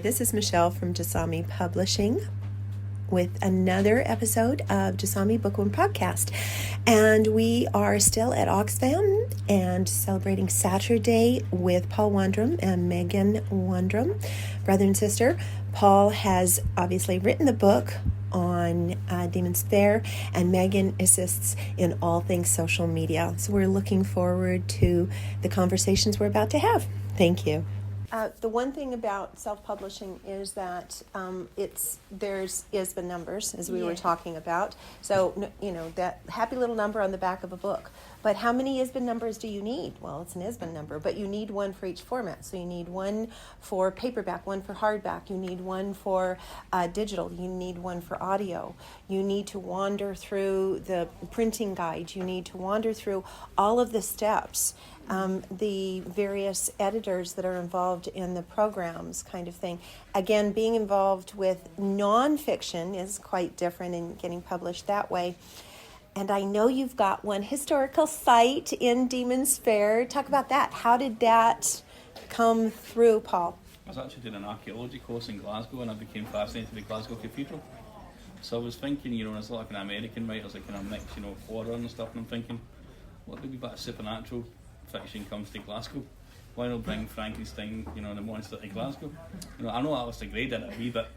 this is Michèle from Jasami Publishing with another episode of Jasami Bookworm Podcast. And we are still at Oxfam and celebrating Saturday with Paul Wandrum and Megan Wandrum, brother and sister. Paul has obviously written the book on Demon's Fair, and Megan assists in all things social media. So we're looking forward to the conversations we're about to have. Thank you. The one thing about self-publishing is that there's ISBN numbers, as we were talking about. So, that happy little number on the back of a book. But how many ISBN numbers do you need? Well, it's an ISBN number, but you need one for each format. So you need one for paperback, one for hardback. You need one for digital. You need one for audio. You need to wander through the printing guide. You need to wander through all of the steps. The various editors that are involved in the programs kind of thing. Again, being involved with nonfiction is quite different in getting published that way. And I know you've got one historical site in Demon's Fair. Talk about that. How did that come through, Paul? I was actually doing an archaeology course in Glasgow and I became fascinated with the Glasgow Cathedral. So I was thinking, there's a lot of American writers that kind of mix, horror and stuff, and I'm thinking, what would be about supernatural fiction comes to Glasgow? Why not bring Frankenstein, the monster to Glasgow? I know Alistair Gray did it a wee bit,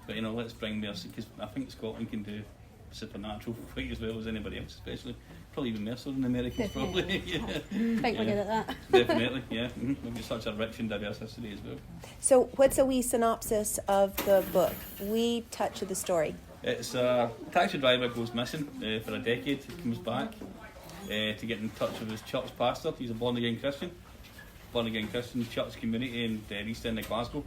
but let's bring this, because I think Scotland can do supernatural quite as well as anybody else, especially probably even more so than the Americans. Probably. Yeah. I think we're good at that. Definitely, yeah. We've got such a rich and diverse history as well. So what's a wee synopsis of the book? Wee touch of the story. It's a taxi driver goes missing for a decade. He comes back to get in touch with his church pastor. He's a born-again Christian church community in the East End of Glasgow.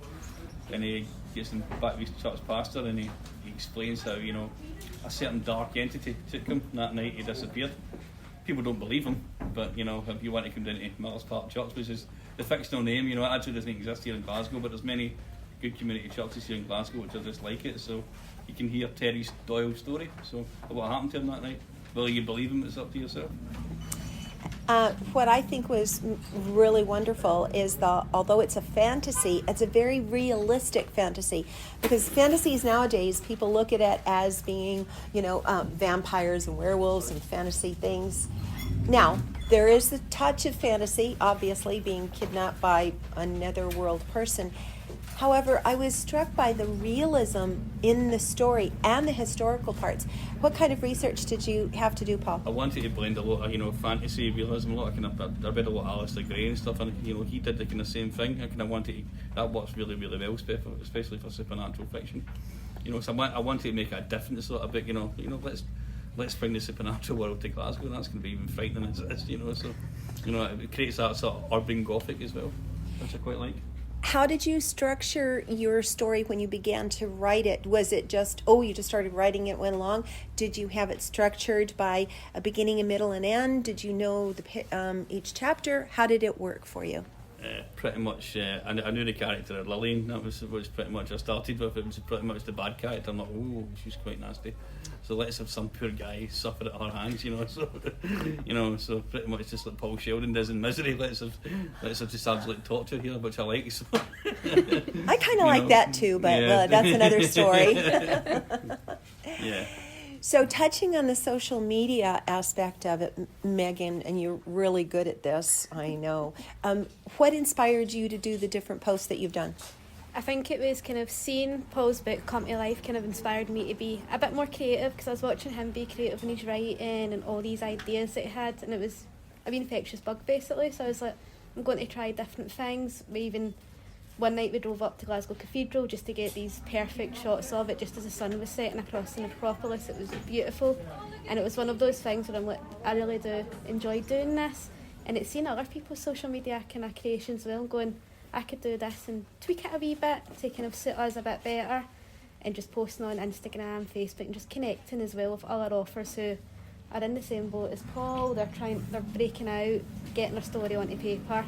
And he gets in back with his church pastor and he explains how, a certain dark entity took him. That night he disappeared. People don't believe him, but, if you want to come down to Miller's Park Church, which is the fictional name, it actually doesn't exist here in Glasgow, but there's many good community churches here in Glasgow which are just like it, so you can hear Terry Doyle's story. So what happened to him that night? Will you believe him? It's up to yourself. What I think was really wonderful is although it's a fantasy, it's a very realistic fantasy, because fantasies nowadays, people look at it as being, vampires and werewolves and fantasy things. Now, there is the touch of fantasy, obviously, being kidnapped by another world person. However, I was struck by the realism in the story and the historical parts. What kind of research did you have to do, Paul? I wanted to blend a lot of, fantasy, realism, a lot of I read a lot of Alistair Gray and stuff, and, he did the kind of same thing. I kind of wanted that works really, really well, especially for supernatural fiction. So I wanted to make a different sort of bit, let's bring the supernatural world to Glasgow, and that's going to be even frightening as it is, so, it creates that sort of urban gothic as well, which I quite like. How did you structure your story when you began to write it? Was it just, you just started writing it, went along? Did you have it structured by a beginning, a middle, and end? Did you know each chapter? How did it work for you? Pretty much, I knew the character of Lillian. That was pretty much I started with. It was pretty much the bad character. I'm like, she's quite nasty. So let's have some poor guy suffer at her hands, So, so pretty much just like Paul Sheldon does in Misery. Let's have just absolute torture here, which I like. So. I kind of like that too, but that's another story. Yeah. So touching on the social media aspect of it, Megan, and you're really good at this, I know. What inspired you to do the different posts that you've done? I think it was kind of seeing Paul's book come to life kind of inspired me to be a bit more creative, because I was watching him be creative in his writing and all these ideas that he had, and it was an infectious bug basically. So I was like, I'm going to try different things. One night we drove up to Glasgow Cathedral just to get these perfect shots of it just as the sun was setting across the necropolis. It was beautiful, and it was one of those things where I'm like, I really do enjoy doing this, and it's seeing other people's social media kind of creations as well, and going, I could do this and tweak it a wee bit to kind of suit us a bit better, and just posting on Instagram, Facebook, and just connecting as well with other authors who are in the same boat as Paul. They're breaking out, getting their story onto paper.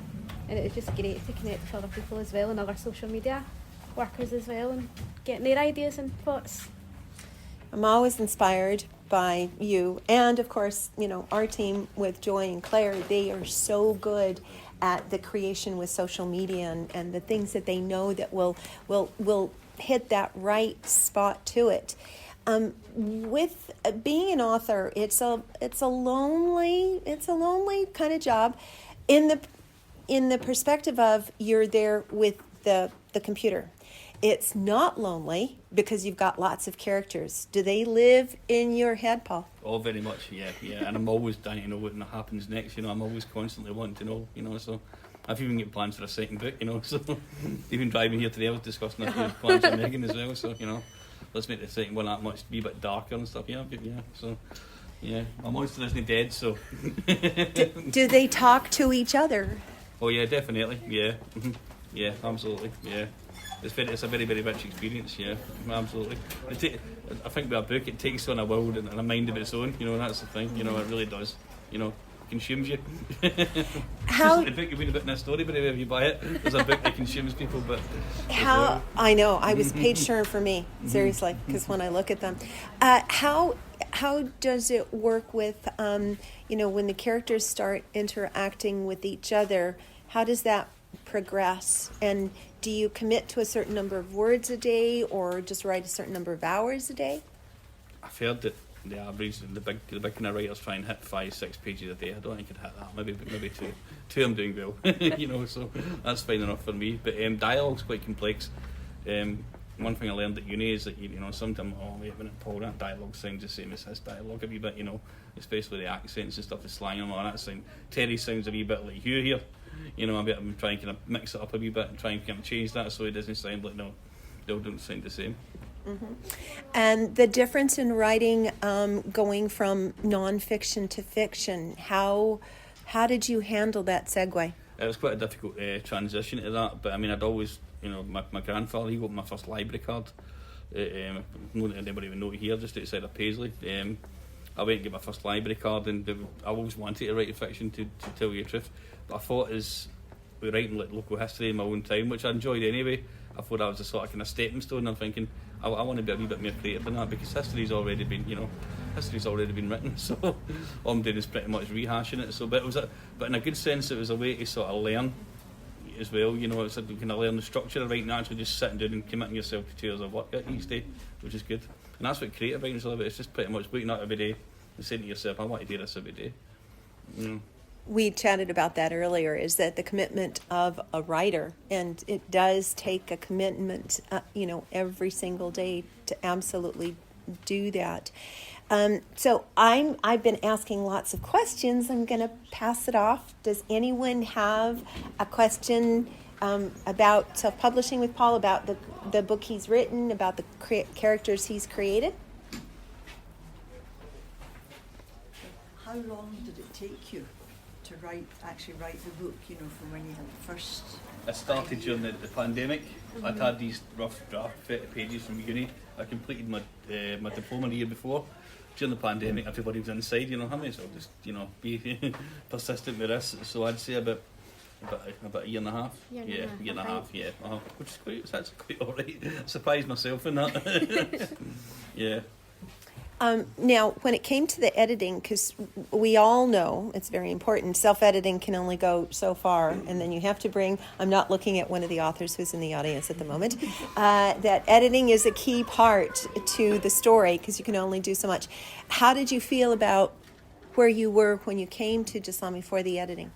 And it was just great to connect with other people as well, and other social media workers as well, and getting their ideas and thoughts. I'm always inspired by you, and of course, our team with Joy and Claire. They are so good at the creation with social media and the things that they know that will hit that right spot to it. With being an author, it's a lonely kind of job, in the perspective of you're there with the computer. It's not lonely because you've got lots of characters. Do they live in your head, Paul? Oh, very much, yeah. And I'm always dying to know what happens next. I'm always constantly wanting to know. So I've even got plans for a second book. So even driving here today, I was discussing that plans with Megan as well. So let's make the second one that much be a bit darker and stuff. So my monster isn't dead. So do they talk to each other? Oh yeah, definitely. Yeah, yeah, absolutely. Yeah. It's a very, very rich experience, yeah, absolutely. I think with a book, it takes on a world and a mind of its own, and that's the thing, it really does, consumes you. How? The book, you've been a bit in a story, but if you buy it, there's a book that consumes people, but... How? I know, I was page turner for me, seriously, because when I look at them. How does it work with, when the characters start interacting with each other, how does that progress? And do you commit to a certain number of words a day or just write a certain number of hours a day? I've heard that the average, the big kind of writers try and hit 5-6 pages a day. I don't think I could hit that. Maybe two I'm doing well. So that's fine enough for me. But dialogue's quite complex. One thing I learned at uni is that sometimes, wait a minute, Paul, that dialogue sounds the same as his dialogue a wee bit, especially the accents and stuff, the slang and all that. Terry sounds a wee bit like Hugh here. I'm trying to kind of mix it up a wee bit and try and kind of change that so it doesn't sound like, they all don't sound the same. Mm-hmm. And the difference in writing, going from non-fiction to fiction, how did you handle that segue? It was quite a difficult transition to that, but I'd always, my grandfather, he got my first library card. Not that anybody would know it here, just outside of Paisley. I went and get my first library card, and I always wanted to write fiction, to tell you the truth. But I thought as with writing like local history in my own town, which I enjoyed anyway, I thought that was a sort of kind of stepping stone. I'm thinking I want to be a wee bit more creative than that, because history's already been written. So all I'm doing is pretty much rehashing it. So, but in a good sense, it was a way to sort of learn as well. It's like you can learn the structure of writing, actually just sitting down and committing yourself to 2 hours of work each day, which is good. And that's what creative writing is all about. It's just pretty much waking up every day and saying to yourself, I want to do this every day. We chatted about that earlier, is that the commitment of a writer, and it does take a commitment, every single day to absolutely do that. So I've been asking lots of questions. I'm going to pass it off. Does anyone have a question about self-publishing with Paul, about the book he's written, about the characters he's created? How long did it take you to actually write the book, from when you had the first... I started during the pandemic. I'd had these rough draft 30 pages from uni. I completed my diploma the year before. During the pandemic, everybody was inside, I may as well just, be persistent with this. So I'd say about a year and a half. Year and a half, yeah. Which is quite alright. Surprised myself in that. Yeah. Now, when it came to the editing, because we all know it's very important, self-editing can only go so far, and then you have to bring, I'm not looking at one of the authors who's in the audience at the moment, that editing is a key part to the story, because you can only do so much. How did you feel about where you were when you came to Jasami for the editing?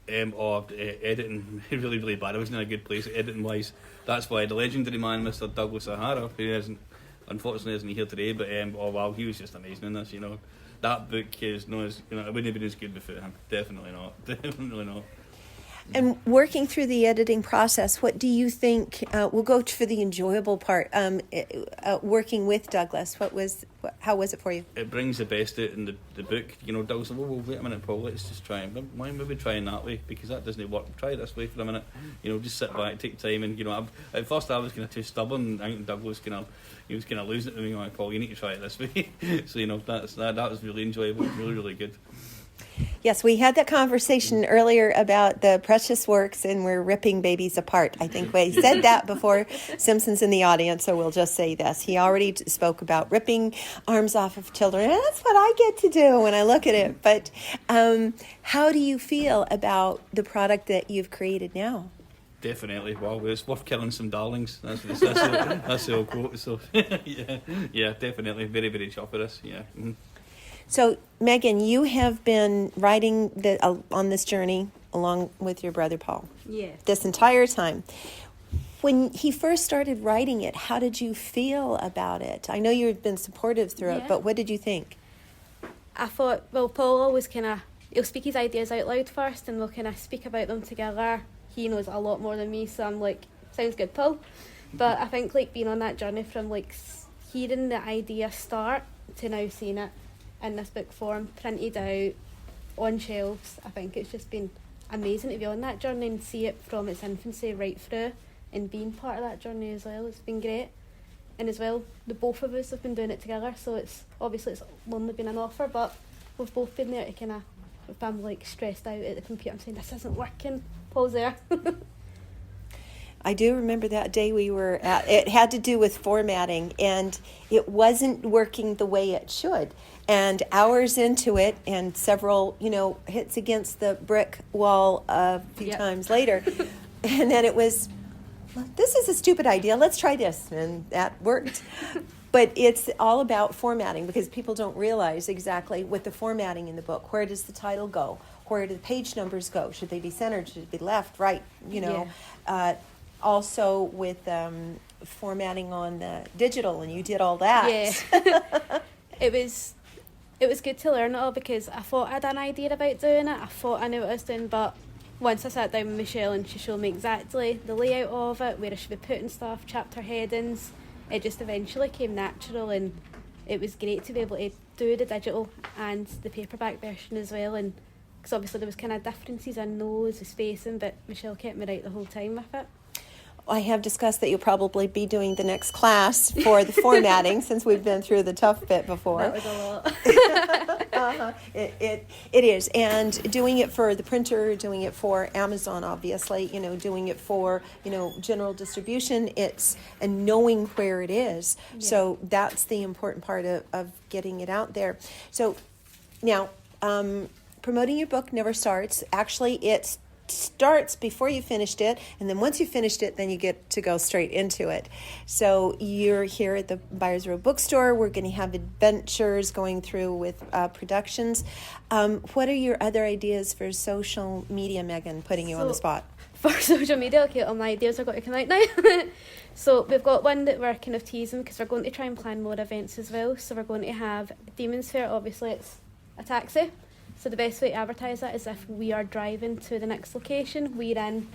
Editing, really, really bad. I wasn't in a good place editing-wise. That's why the legendary man, Mr. Douglas O'Hara, who unfortunately isn't here today, but he was just amazing in this. That book is it wouldn't have been as good without him. Definitely not. And working through the editing process, what do you think? We'll go for the enjoyable part. Working with Douglas, how was it for you? It brings the best out in the book. Douglas said, well, wait a minute, Paul, let's just try. Why maybe trying that way? Because that doesn't work. Try it this way for a minute. Just sit back, take time. And at first I was kind of too stubborn. I think Douglas he was kind of losing it to me. Like, Paul, you need to try it this way. So that was really enjoyable, really, really good. Yes, we had that conversation earlier about the precious works and we're ripping babies apart. I think we said that before. Simpson's in the audience, so we'll just say this. He already spoke about ripping arms off of children. And that's what I get to do when I look at it. But how do you feel about the product that you've created now? Definitely. Well, it's worth killing some darlings. That's the old quote. So, yeah, definitely. Very, very chuffed with this. Yeah. Mm-hmm. So, Megan, you have been writing on this journey along with your brother Paul. Yeah. This entire time. When he first started writing it, how did you feel about it? I know you've been supportive through it, but what did you think? I thought, well, Paul always he'll speak his ideas out loud first and we'll kind of speak about them together. He knows a lot more than me, so I'm like, sounds good, Paul. But I think like being on that journey from like hearing the idea start to now seeing it in this book form, printed out on shelves, I think it's just been amazing to be on that journey and see it from its infancy right through and being part of that journey as well. It's been great. And as well, the both of us have been doing it together, so it's only been an offer, but we've both been there to kind of, if I'm like stressed out at the computer, I'm saying this isn't working, Paul's there. I do remember that day we were at, it had to do with formatting, and it wasn't working the way it should. And hours into it, and several, hits against the brick wall a few times later, and then it was, well, this is a stupid idea, let's try this, and that worked. But it's all about formatting, because people don't realize exactly with the formatting in the book, where does the title go? Where do the page numbers go? Should they be centered? Should they be left, right? Also with formatting on the digital, and you did all that. Yeah. It was good to learn it all, because I thought I had an idea about doing it. I thought I knew what I was doing, but once I sat down with Michèle and she showed me exactly the layout of it, where I should be putting stuff, chapter headings, it just eventually came natural, and it was great to be able to do the digital and the paperback version as well. And because obviously there was kind of differences in those, the spacing, but Michèle kept me right the whole time with it. I have discussed that you'll probably be doing the next class for the formatting, since we've been through the tough bit before. That was a lot. It is, and doing it for the printer, doing it for Amazon, obviously, doing it for general distribution. And knowing where it is. Yeah. So that's the important part of getting it out there. So now, promoting your book never starts. Actually, it starts before you finished it, and then once you finished it, then you get to go straight into it. So you're here at the Byres Road Bookstore. We're going to have adventures going through with productions. What are your other ideas for social media, Megan, putting you on the spot? For social media, okay, all my ideas are going to come out now. So we've got one that we're kind of teasing, because we're going to try and plan more events as well. So we're going to have Demon's Fair. Obviously it's a taxi, so the best way to advertise that is if we are driving to the next location, we're in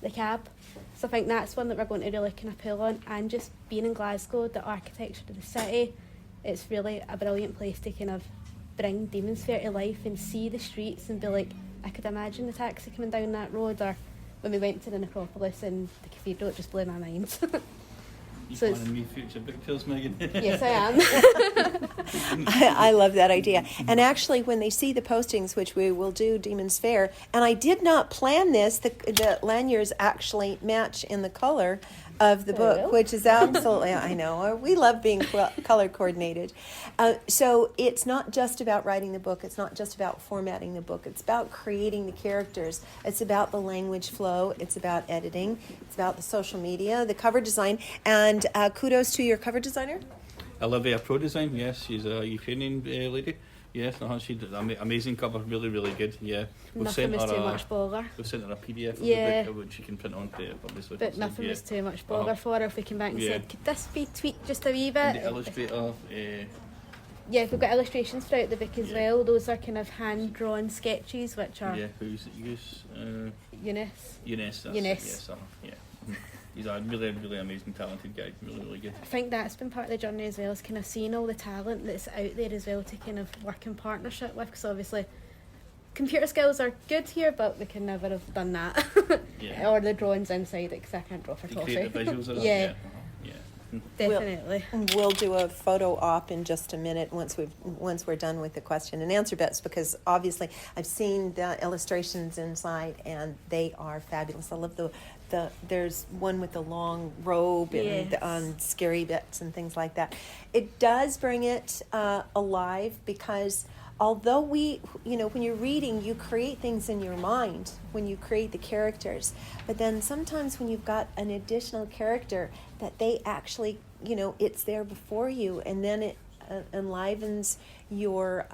the cab. So I think that's one that we're going to really kind of pull on. And just being in Glasgow, the architecture of the city, it's really a brilliant place to kind of bring Demon's Fair to life and see the streets and be like, I could imagine the taxi coming down that road, or when we went to the necropolis and the cathedral, it just blew my mind. You planning me future book tours, Megan? Yes, I am. I love that idea. And actually, when they see the postings, which we will do, Demon's Fair, and I did not plan this, the lanyards actually match in the color of the book, which is absolutely, I know, we love being color coordinated. So it's not just about writing the book, it's not just about formatting the book, it's about creating the characters, it's about the language flow, it's about editing, it's about the social media, the cover design, and kudos to your cover designer. Olivia Pro Design, yes, she's a Ukrainian lady. Yes, she did an amazing cover, really, really good. Yeah, nothing was too much bother. We've sent her a PDF of the book which she can print onto it. But nothing was too much bother for her. If we came back and said, could this be tweaked just a wee bit? And the illustrator. Yeah, we've got illustrations throughout the book as well. Those are kind of hand drawn sketches, which are. Yeah, who's it? Eunice. Eunice. Yes, yeah. He's a really, really amazing, talented guy. Really, really good. I think that's been part of the journey as well, is kind of seeing all the talent that's out there as well to kind of work in partnership with, because obviously computer skills are good here, but we can never have done that. Yeah. Or the drawings inside it, because I can't draw for to toffee. create the visuals of that. Yeah. Yeah. Definitely. We'll do a photo op in just a minute once we're done with the question and answer bits, because obviously I've seen the illustrations inside and they are fabulous. I love the there's one with the long robe and Yes. scary bits and things like that. It does bring it alive, because although when you're reading, you create things in your mind when you create the characters, but then sometimes when you've got an additional character that they actually, it's there before you, and then it enlivens your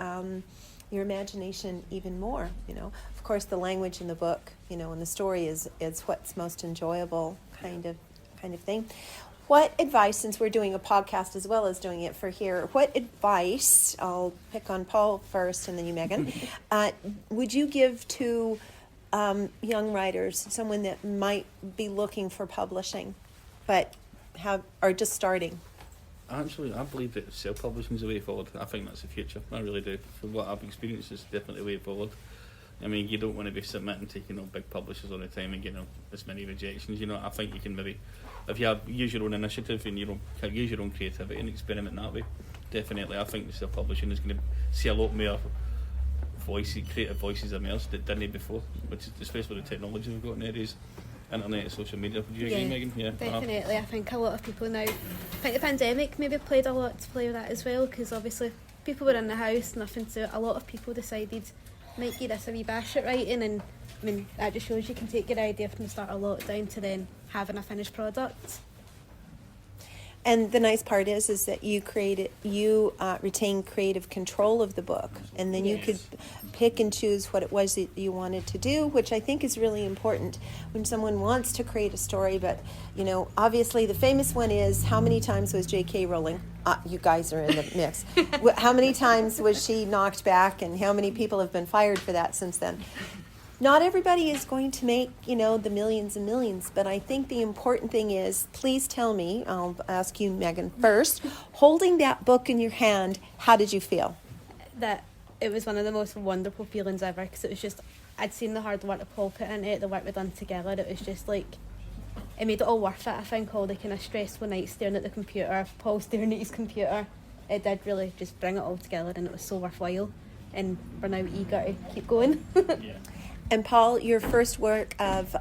imagination even more. Of course, the language in the book, and the story is what's most enjoyable kind of thing. What advice, since we're doing a podcast as well as doing it for here, what advice, I'll pick on Paul first and then you, Megan, would you give to young writers, someone that might be looking for publishing but are just starting? Actually, I believe that self-publishing is the way forward. I think that's the future. I really do. From what I've experienced, it's definitely the way forward. I mean, you don't want to be submitting to big publishers all the time and getting as many rejections. I think you can maybe, if you use your own initiative and use your own creativity and experiment that way, definitely I think the self-publishing is going to see a lot more creative voices emerge that didn't before, which is especially with the technology we've got nowadays, internet and social media. Would you agree, Megan? Yeah, definitely. I think a lot of people now, I think the pandemic maybe played a lot to play with that as well, because obviously people were in the house, nothing to, a lot of people decided, might give this a wee bash at writing, and I mean that just shows you can take your idea from the start of lockdown to then having a finished product. And the nice part is that you retain creative control of the book, and then you could pick and choose what it was that you wanted to do, which I think is really important when someone wants to create a story. But obviously the famous one is, how many times was J.K. Rowling? You guys are in the mix. How many times was she knocked back, and how many people have been fired for that since then? Not everybody is going to make, the millions and millions, but I think the important thing is, please tell me, I'll ask you, Megan, first, holding that book in your hand, how did you feel? That it was one of the most wonderful feelings ever, because it was just, I'd seen the hard work that Paul put into it, the work we'd done together. It was just like, it made it all worth it. I think all the kind of stressful nights staring at the computer, Paul staring at his computer, it did really just bring it all together, and it was so worthwhile, and we're now eager to keep going. Yeah. And Paul, your first work of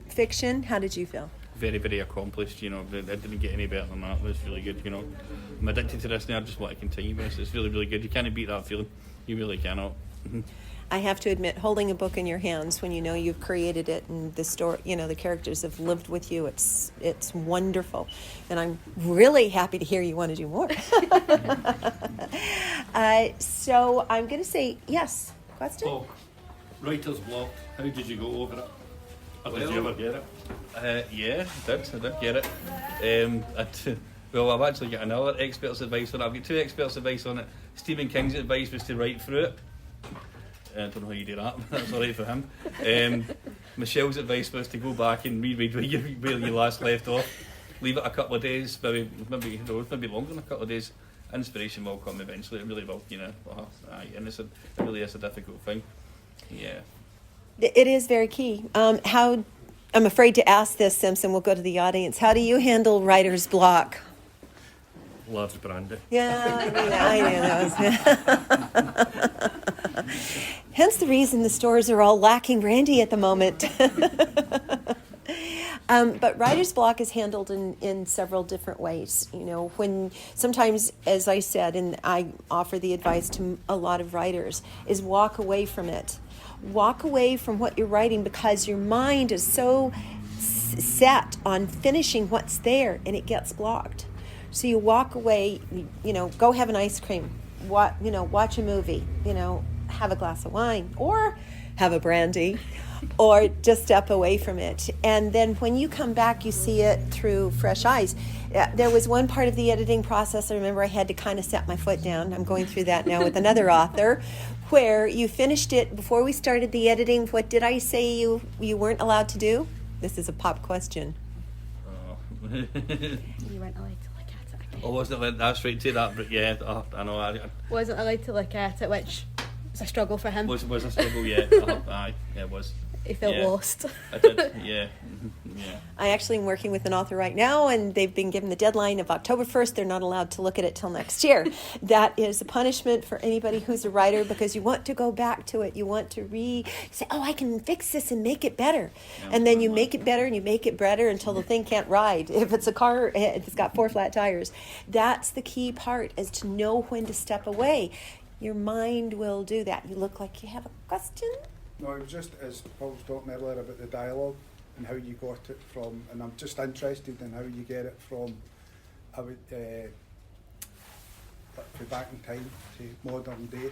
fiction, how did you feel? Very, very accomplished. I didn't get any better than that. It was really good. I'm addicted to this now. I just want to continue this. It's really, really good. You can't beat that feeling. You really cannot. I have to admit, holding a book in your hands when you've created it, and the story, the characters have lived with you, it's wonderful. And I'm really happy to hear you want to do more. So I'm going to say yes. Question? Oh, writer's block. How did you go over it? Or did you ever get it? Yeah, I did get it. Well, I've actually got another expert's advice on it. I've got two experts' advice on it. Stephen King's advice was to write through it. I don't know how you do that, but that's alright for him. Michèle's advice was to go back and reread where you last left off. Leave it a couple of days, maybe longer than a couple of days. Inspiration will come eventually. It really will, and it really is a difficult thing. Yeah. It is very key. I'm afraid to ask this, Simpson. We'll go to the audience. How do you handle writer's block? Large brandy. Yeah, I knew those. Hence the reason the stores are all lacking brandy at the moment. But writer's block is handled in several different ways. When sometimes, as I said, and I offer the advice to a lot of writers, is walk away from it. Walk away from what you're writing, because your mind is so set on finishing what's there, and it gets blocked. So you walk away, go have an ice cream, watch a movie, have a glass of wine, or have a brandy, or just step away from it. And then when you come back, you see it through fresh eyes. There was one part of the editing process, I remember I had to kind of set my foot down. I'm going through that now with another author, where you finished it before we started the editing. What did I say you weren't allowed to do? This is a pop question. You weren't allowed to look at it again. Oh, wasn't it? That's right, to that, but yeah, I know. I wasn't allowed to look at it, which was a struggle for him. was a struggle, yeah. Aye, yeah, it was. He felt lost. I did, yeah. Yeah. I actually am working with an author right now, and they've been given the deadline of October 1st. They're not allowed to look at it till next year. That is a punishment for anybody who's a writer, because you want to go back to it. You want to say, oh, I can fix this and make it better. Yeah, And then you make it better and you make it better until the thing can't ride. If it's a car, it's got 4 flat tires. That's the key part, is to know when to step away. Your mind will do that. You look like you have a question. No, it was just, as Paul was talking earlier about the dialogue and how you got it from, and I'm just interested in how you get it from, from back in time to modern day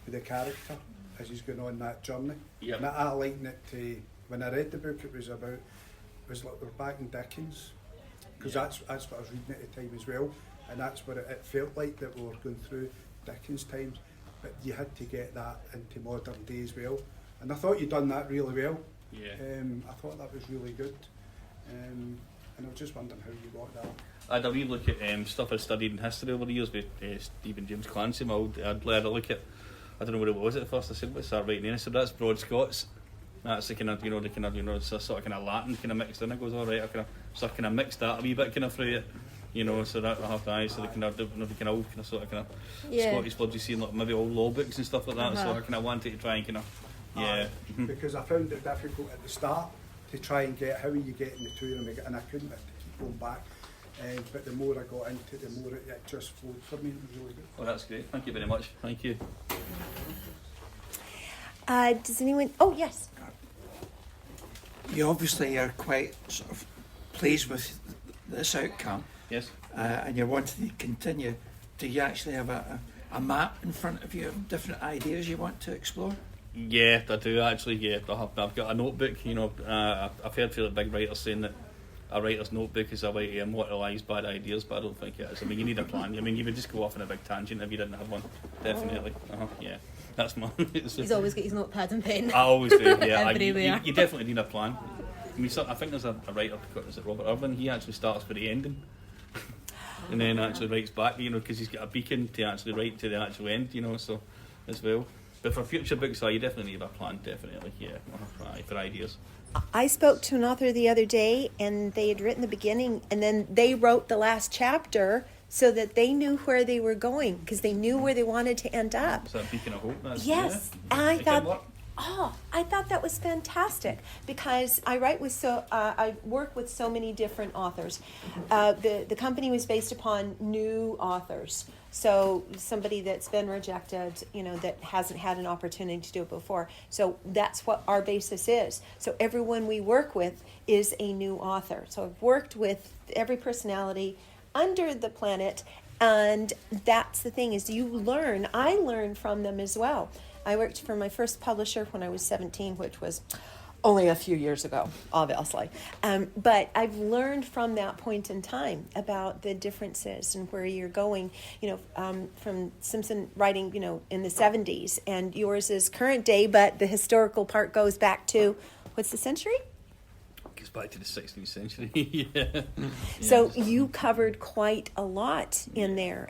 with the character as he's going on that journey. Yep. And I likened it to, when I read the book, it was like we're back in Dickens, because that's what I was reading at the time as well, and that's what it felt like, that we were going through Dickens times. But you had to get that into modern day as well, and I thought you'd done that really well. Yeah. I thought that was really good, and I was just wondering how you got that. I had a wee look at stuff I studied in history over the years with Stephen James Clancy. I'd had a look at, I don't know what it was at first. I said, what's that writing in? I said, that's Broad Scots. That's the kind of, it's a sort of kind of Latin kind of mixed in. It goes, all right, I kind of mixed that a wee bit kind of through it. So that I have to so the kind of old kind of sort of Scottish words you see in like maybe old law books and stuff like that. So I kind of wanted to try and because I found it difficult at the start to try and get how are you getting the two of them, and I couldn't to keep going back. But the more I got into it, the more it just flowed for me. It was really good. Oh, that's great. Thank you very much. Thank you. Does anyone? Oh, yes. You obviously are quite sort of pleased with this outcome. Yes. And you're wanting to continue. Do you actually have a map in front of you of different ideas you want to explore? Yeah, I do actually. Yeah, I've got a notebook. I've heard from big writers saying that a writer's notebook is a way to immortalise bad ideas, but I don't think it is. I mean, you need a plan. I mean, you would just go off on a big tangent if you didn't have one. Definitely. Yeah, that's my. He's always got his notepad and pen. I always do. Yeah, Everywhere. you definitely need a plan. I mean, I think there's a writer, is it Robert Irvin? He actually starts with the ending. And then actually writes back, because he's got a beacon to actually write to the actual end, so as well. But for future books, you definitely need a plan, definitely, yeah, for ideas. I spoke to an author the other day, and they had written the beginning, and then they wrote the last chapter so that they knew where they were going, because they knew where they wanted to end up. Is that a beacon of hope? Yes, yeah. and I thought that was fantastic, because I work with so many different authors. The company was based upon new authors, so somebody that's been rejected, that hasn't had an opportunity to do it before. So that's what our basis is. So everyone we work with is a new author. So I've worked with every personality under the planet, and that's the thing, is you learn. I learn from them as well. I worked for my first publisher when I was 17, which was only a few years ago, obviously. But I've learned from that point in time about the differences and where you're going, from Simpson writing, in the 70s, and yours is current day, but the historical part goes back to, what's the century? Goes back to the 16th century. Yeah. So you covered quite a lot in there.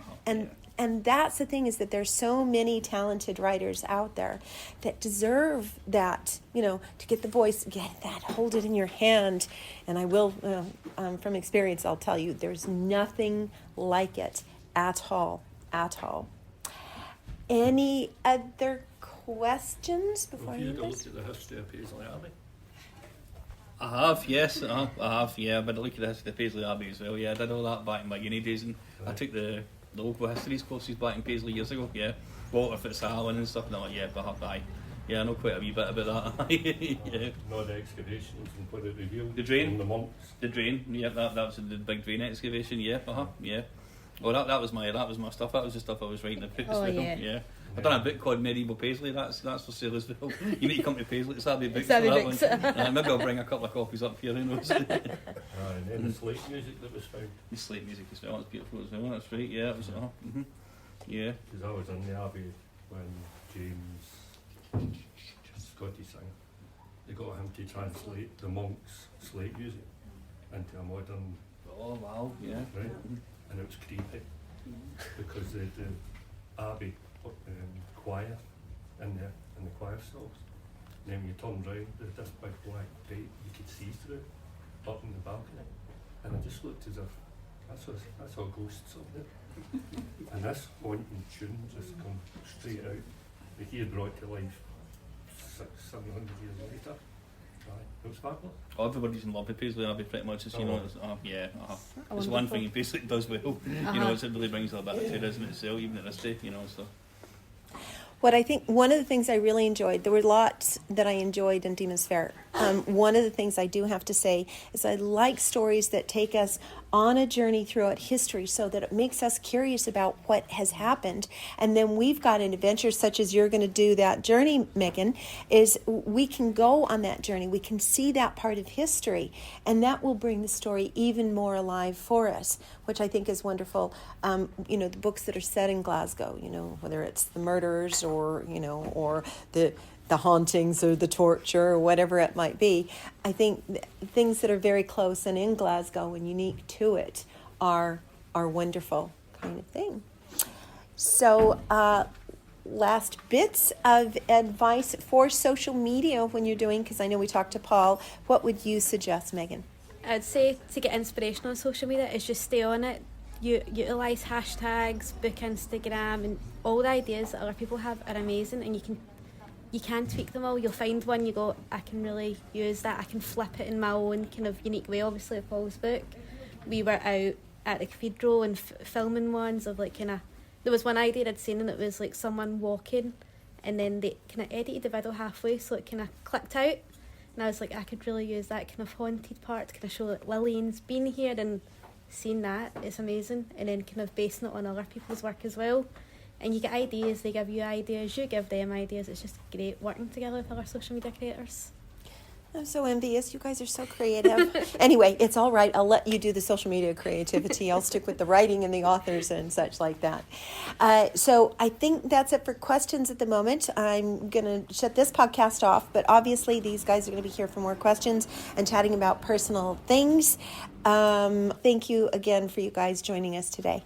And that's the thing, is that there's so many talented writers out there that deserve that, to get the voice, get that, hold it in your hand. And I will, from experience, I'll tell you, there's nothing like it at all. Any other questions before I Have you end had a this? look at the history of Paisley Abbey? I have, yes, I have, yeah. But I look at the history of Paisley Abbey as well, yeah. I did all that back in my uni days, and I took the local histories courses back in Paisley years ago, yeah. Walter Fitzallen and stuff, and I'm like, yeah, but I know quite a wee bit about that. Yeah. No, the excavations and what it revealed. The drain? From the monks. The drain, yeah, that was the big drain excavation, yeah, yeah. Well, that was my stuff. That was the stuff I was writing about as well. Yeah. I've done a book called Medieval Paisley. That's for sale as well. You need to come to Paisley. It's Abbey Books for that one. Maybe I'll bring a couple of copies up here. Who knows? And then the slate music that was found. The slate music as well. It's beautiful as well. That's right. Yeah, it was. Yeah. Because I was in the Abbey when James, Scottish singer, they got him to translate the monks' slate music into a modern. Oh wow! Yeah. Right. And it was creepy because the Abbey choir in the choir stalls. And then when you turned round, there's this big black plate you could see through. up in the balcony, and I just looked as if that's all ghosts up there. And this haunting tune just come straight out, that he had brought to life 600-700 years later. It was fabulous. Oh, everybody's in love with Paisley Abbey pretty much. It's, you know, it's one thing he basically does well. You know, it really brings a bit of tourism itself, even at this day, you know, so. What I think, one of the things I really enjoyed, there were lots that I enjoyed in Demon's Fair. One of the things I do have to say is I like stories that take us on a journey throughout history so that it makes us curious about what has happened. And then we've got an adventure such as you're going to do that journey, Megan, is we can go on that journey. We can see that part of history, and that will bring the story even more alive for us, which I think is wonderful. You know, the books that are set in Glasgow, you know, whether it's the murders or, you know, or the hauntings or the torture or whatever it might be, I think things that are very close and in Glasgow and unique to it are wonderful kind of thing. So last bits of advice for social media when you're doing, because I know we talked to Paul, what would you suggest, Megan? I'd say to get inspiration on social media is just stay on it. You utilise hashtags, book Instagram, and all the ideas that other people have are amazing, and you can tweak them all. You'll find one you go, I can really use that, I can flip it in my own kind of unique way. Obviously with Paul's book, we were out at the cathedral and filming ones of like kind of, there was one idea I'd seen and it was like someone walking and then they kind of edited the video halfway so it kind of clicked out, and I was like, I could really use that kind of haunted part to kind of show that Lillian's been here, and seeing that, it's amazing. And then kind of basing it on other people's work as well. And you get ideas, they give you ideas, you give them ideas. It's just great working together with other social media creators. I'm so envious. You guys are so creative. Anyway, it's all right. I'll let you do the social media creativity. I'll stick with the writing and the authors and such like that. So I think that's it for questions at the moment. I'm going to shut this podcast off, but obviously these guys are going to be here for more questions and chatting about personal things. Thank you again for you guys joining us today.